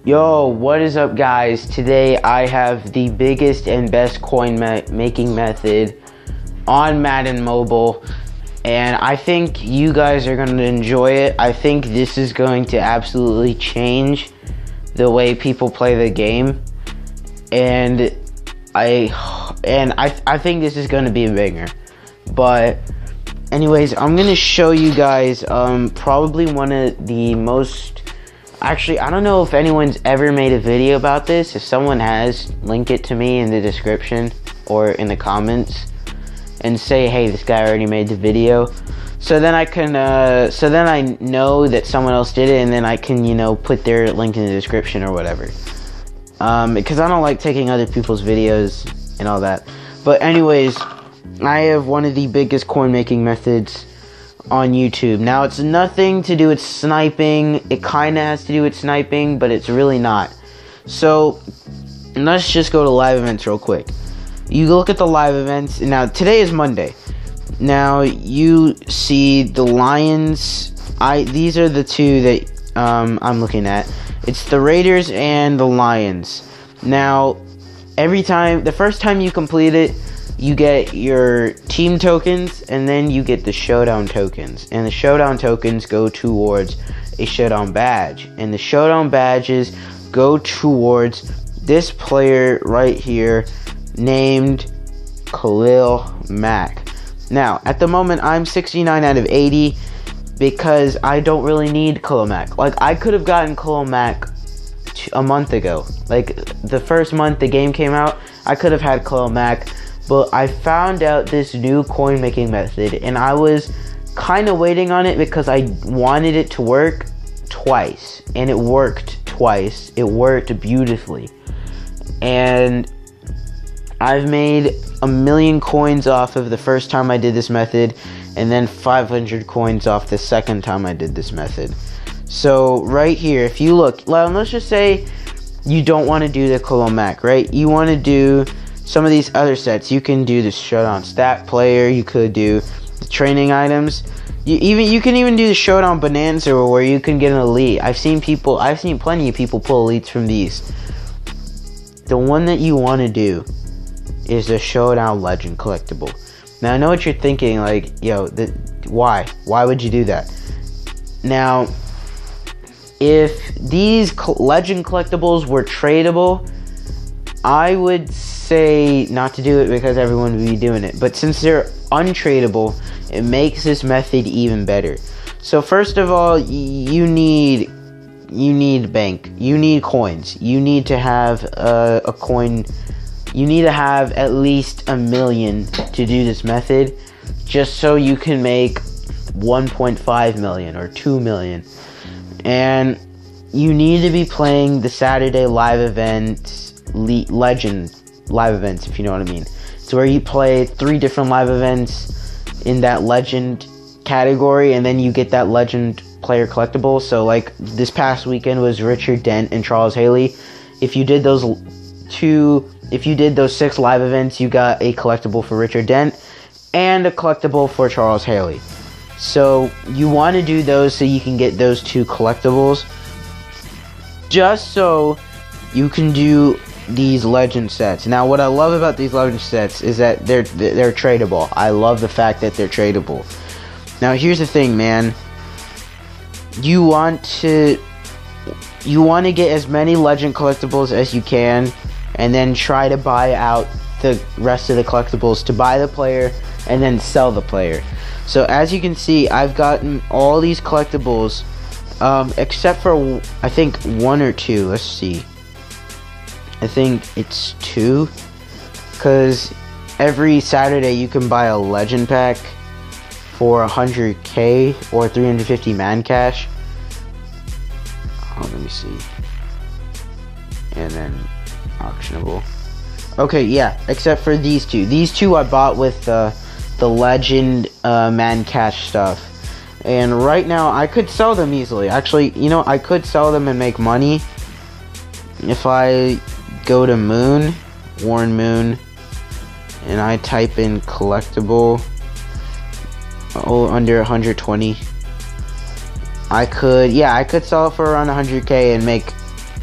Yo, what is up, guys? Today I have the biggest and best coin making method on Madden Mobile, and I think you guys are going to enjoy it. I think this is going to absolutely change the way people play the game, and I think this is going to be a banger. But anyways, I'm going to show you guys probably one of the most. Actually, I don't know if anyone's ever made a video about this. If someone has, link it to me in the description or in the comments and say, hey, this guy already made the video. So then I can, so then I know that someone else did it, and then I can, you know, put their link in the description or whatever. Because I don't like taking other people's videos and all that. But anyways, I have one of the biggest coin making methods on YouTube. Now, it's nothing to do with sniping. It kind of has to do with sniping, but it's really not. So let's just go to live events real quick. You look at the live events. Now, today is Monday. Now, you see the Lions. These are the two that I'm looking at. It's the Raiders and the Lions. Now, the first time you complete it, you get your team tokens, and then you get the showdown tokens. And the showdown tokens go towards a showdown badge. And the showdown badges go towards this player right here named Khalil Mack. Now, at the moment, I'm 69 out of 80 because I don't really need Khalil Mack. Like, I could have gotten Khalil Mack a month ago. Like, the first month the game came out, I could have had Khalil Mack. But I found out this new coin making method, and I was kind of waiting on it because I wanted it to work twice, and it worked twice. It worked beautifully, and I've made 1,000,000 coins off of the first time I did this method, and then 500 coins off the second time I did this method. So right here, if you look, let's just say you don't want to do the Khalil Mack, right? You want to do some of these other sets. You can do the showdown stat player. You could do the training items. You can even do the showdown bonanza, where you can get an elite. I've seen plenty of people pull elites from these. The one that you want to do is the showdown legend collectible. Now, I know what you're thinking, like, yo, why would you do that? Now, if these legend collectibles were tradable, I would say not to do it because everyone would be doing it. But since they're untradeable, it makes this method even better. So first of all, you need bank. You need coins. You need to have a coin. You need to have at least 1,000,000 to do this method, just so you can make 1.5 million or 2 million. And you need to be playing the Saturday live events. Legend live events, if you know what I mean. It's where you play 3 different live events in that legend category, and then you get that legend player collectible. So like this past weekend was Richard Dent and Charles Haley. If you did those 6 live events, you got a collectible for Richard Dent and a collectible for Charles Haley. So you want to do those so you can get those 2 collectibles, just so you can do these legend sets. Now, what I love about these legend sets is that they're tradable. I love the fact that they're tradable. Now, here's the thing, man. You want to get as many legend collectibles as you can, and then try to buy out the rest of the collectibles to buy the player and then sell the player. So as you can see, I've gotten all these collectibles, except for I think 1 or 2. Let's see. I think it's 2, because every Saturday you can buy a legend pack for 100k or 350 man cash. Oh, let me see. And then auctionable. Okay, yeah, except for these 2. These 2 I bought with the legend man cash stuff. And right now I could sell them easily. Actually, you know, I could sell them and make money if I go to Warren Moon, and I type in collectible under 120. I could sell it for around 100k and make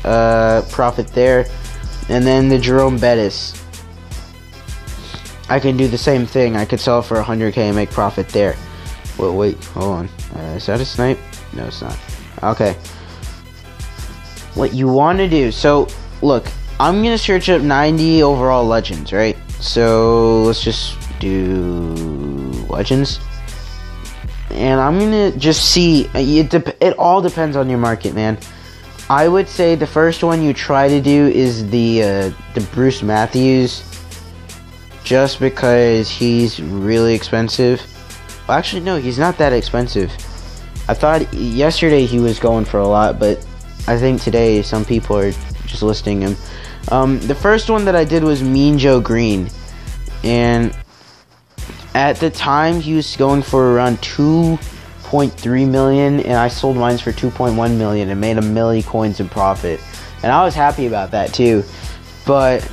profit there. And then the Jerome Bettis, I can do the same thing. I could sell for 100K and make profit there. Wait, hold on. Is that a snipe? No, it's not. Okay. What you want to do, so look, I'm gonna search up 90 overall legends, right? So let's just do legends, and I'm gonna just see. It all depends on your market, man. I would say the first one you try to do is the Bruce Matthews, just because he's really expensive. Well, actually, no, he's not that expensive. I thought yesterday he was going for a lot, but I think today some people are just listing him. The first one that I did was Mean Joe Green, and at the time he was going for around 2.3 million, and I sold mine for 2.1 million and made a million coins in profit, and I was happy about that too. But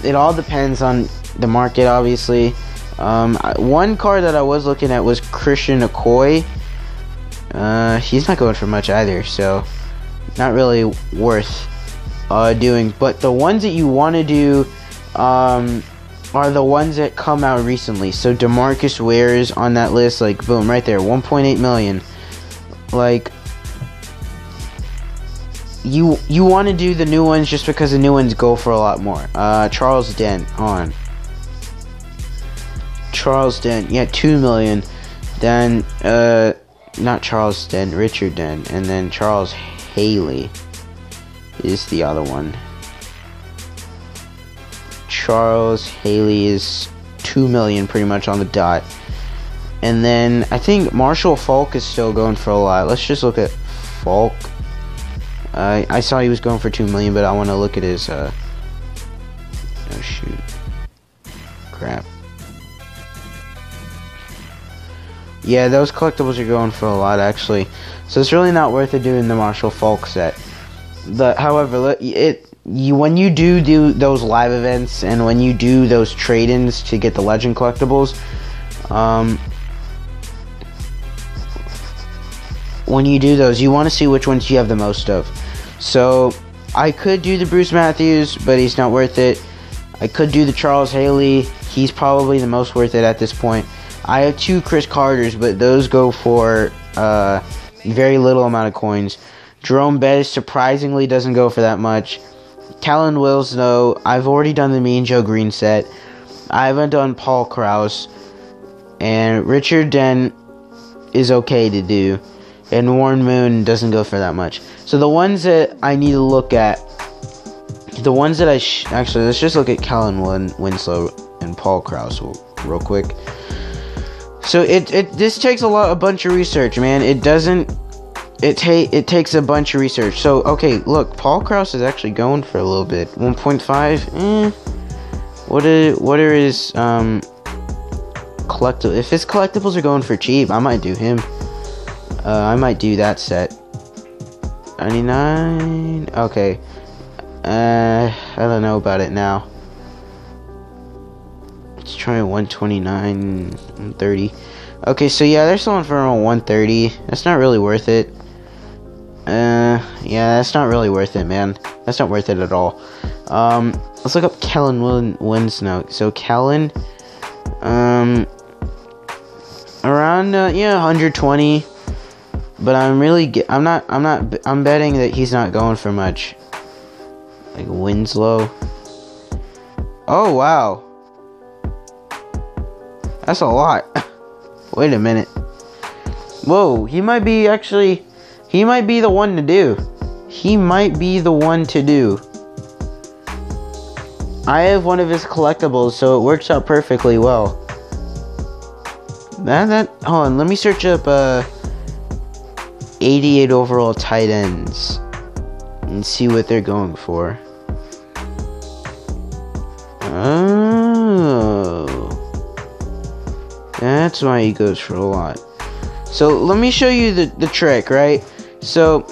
it all depends on the market, obviously. One card that I was looking at was Christian Okoye. He's not going for much either, so not really worth doing. But the ones that you want to do are the ones that come out recently. So DeMarcus Ware is on that list, like boom, right there, 1.8 million. Like, you want to do the new ones just because the new ones go for a lot more. Charles Dent, on Charles Dent, yeah, 2 million. Then not Charles Dent, Richard Dent, and then Charles Haley is the other one. Charles Haley is 2 million pretty much on the dot. And then I think Marshall Faulk is still going for a lot. Let's just look at Faulk. I saw he was going for 2 million, but I want to look at his oh shoot, crap. Yeah, those collectibles are going for a lot, actually. So it's really not worth it doing the Marshall Faulk set. However, when you do those live events, and when you do those trade-ins to get the legend collectibles, when you do those, you want to see which ones you have the most of. So I could do the Bruce Matthews, but he's not worth it. I could do the Charles Haley. He's probably the most worth it at this point. I have 2 Chris Carters, but those go for very little amount of coins. Jerome Bettis surprisingly doesn't go for that much. Callan Wills, though, I've already done the Mean Joe Green set. I haven't done Paul Krause. And Richard Dent is okay to do. And Warren Moon doesn't go for that much. So the ones that I need to look at, the ones that actually, let's just look at Callan Winslow and Paul Krause real quick. So this takes a bunch of research, man. It takes a bunch of research. So okay, look, Paul Krause is actually going for a little bit. 1.5. What are his collectibles? If his collectibles are going for cheap, I might do him. I might do that set. 99. Okay. I don't know about it now. Let's try 129, 130. Okay, so yeah, they're selling for around 130. That's not really worth it. Yeah, that's not really worth it, man. That's not worth it at all. Let's look up Callan Winslow. So Callan, around yeah, 120. But I'm betting that he's not going for much. Like Winslow. Oh wow. That's a lot. Wait a minute. Whoa, he might be the one to do. He might be the one to do. I have one of his collectibles, so it works out perfectly well. Hold on, let me search up 88 overall tight ends and see what they're going for. Oh, that's why he goes for a lot. So let me show you the trick, right? So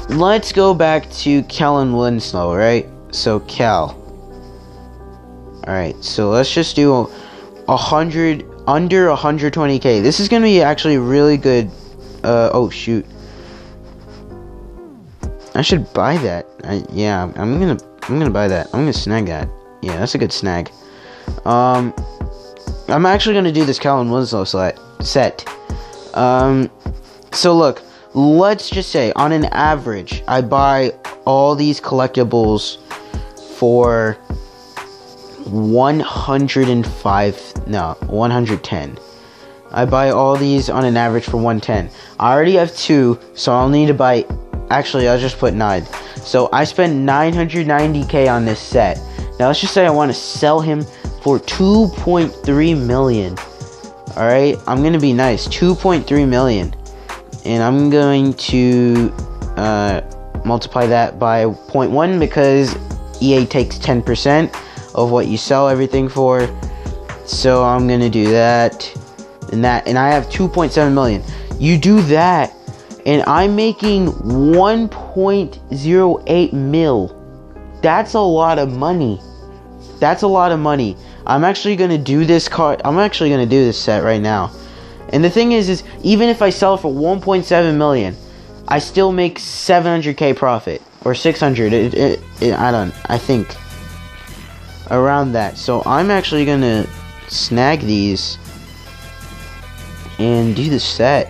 let's go back to Callan Winslow, right? So Cal. Alright, so let's just do 100, under 120k. This is gonna be actually really good. Oh shoot. I should buy that. Yeah, I'm gonna buy that. I'm gonna snag that. Yeah, that's a good snag. I'm actually gonna do this Kellen Winslow set. So look, let's just say on an average, I buy all these collectibles for 110. I buy all these on an average for 110. I already have 2, so I'll need to buy. Actually, I'll just put 9. So I spent 990k on this set. Now let's just say I want to sell him for 2.3 million. All right, I'm gonna be nice. 2.3 million, and I'm going to multiply that by 0.1 because EA takes 10% of what you sell everything for. So I'm gonna do that, and I have 2.7 million. You do that, and I'm making 1.08 mil. That's a lot of money. That's a lot of money. I'm actually gonna do this card. I'm actually gonna do this set right now. And the thing is even if I sell it for 1.7 million, I still make 700k profit or 600. I think around that. So I'm actually gonna snag these and do the set.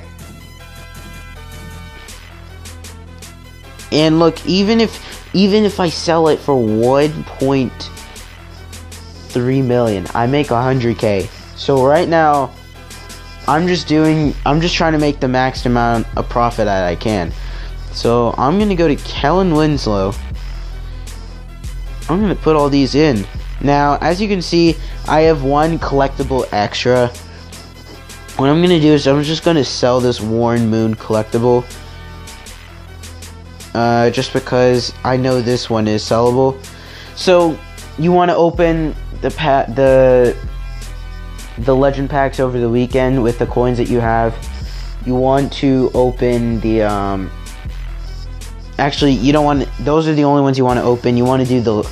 And look, even if I sell it for 1.3 million, I make 100k. So right now, I'm just trying to make the max amount of profit that I can. So I'm gonna go to Kellen Winslow. I'm gonna put all these in. Now, as you can see, I have one collectible extra. What I'm gonna do is I'm just gonna sell this Warren Moon collectible. Just because I know this one is sellable. So you want to open the legend packs over the weekend with the coins that you have. You want to open the actually, you don't want, those are the only ones you want to open. You want to do the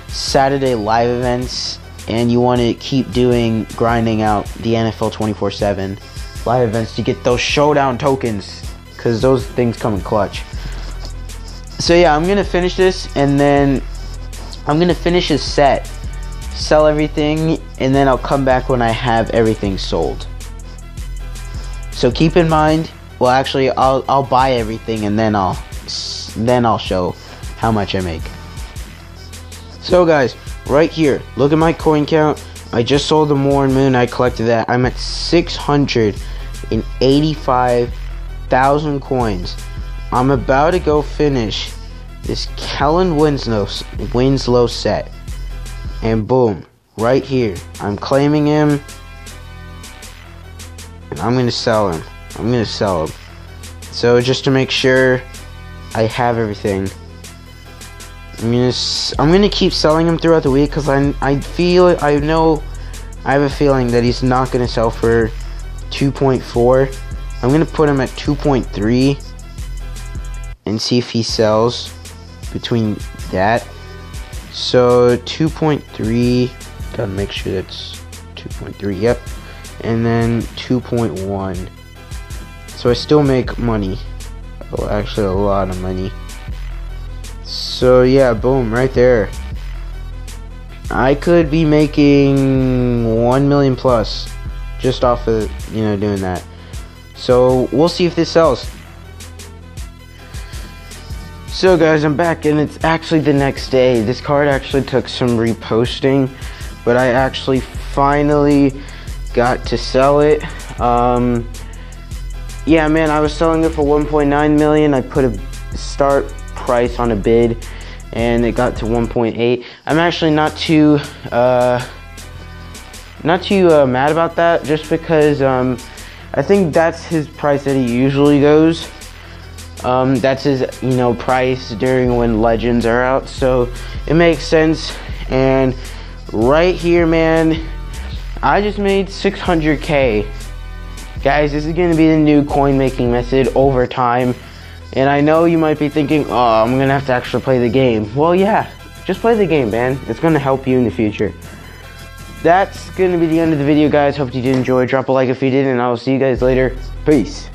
Saturday live events, and you want to keep grinding out the NFL 24/7 live events to get those showdown tokens, because those things come in clutch. So yeah, I'm gonna finish this, and then I'm gonna finish his set, sell everything, and then I'll come back when I have everything sold. So keep in mind, well, actually, I'll buy everything, and then I'll show how much I make. So guys, right here, look at my coin count. I just sold the Warren Moon. I collected that. I'm at 685,000 coins. I'm about to go finish this Kellen Winslow set. And boom, right here, I'm claiming him. And I'm gonna sell him. So just to make sure I have everything, I'm gonna keep selling him throughout the week, because I have a feeling that he's not gonna sell for 2.4. I'm gonna put him at 2.3 and see if he sells between that. So 2.3, gotta make sure that's 2.3, yep, and then 2.1. So I still make money. Oh, actually a lot of money. So yeah, boom, right there. I could be making 1 million plus just off of, doing that. So we'll see if this sells. So guys, I'm back, and it's actually the next day. This card actually took some reposting, but I actually finally got to sell it. Yeah, man, I was selling it for 1.9 million. I put a start price on a bid, and it got to 1.8. I'm actually not too mad about that, just because I think that's his price that he usually goes. That's his price during when legends are out, so it makes sense. And right here, man, I just made 600k. Guys, this is going to be the new coin making method over time. And I know you might be thinking, oh, I'm gonna have to actually play the game. Well, yeah, just play the game, man. It's gonna help you in the future. That's gonna be the end of the video, guys. Hope you did enjoy. Drop a like if you did, and I will see you guys later. Peace.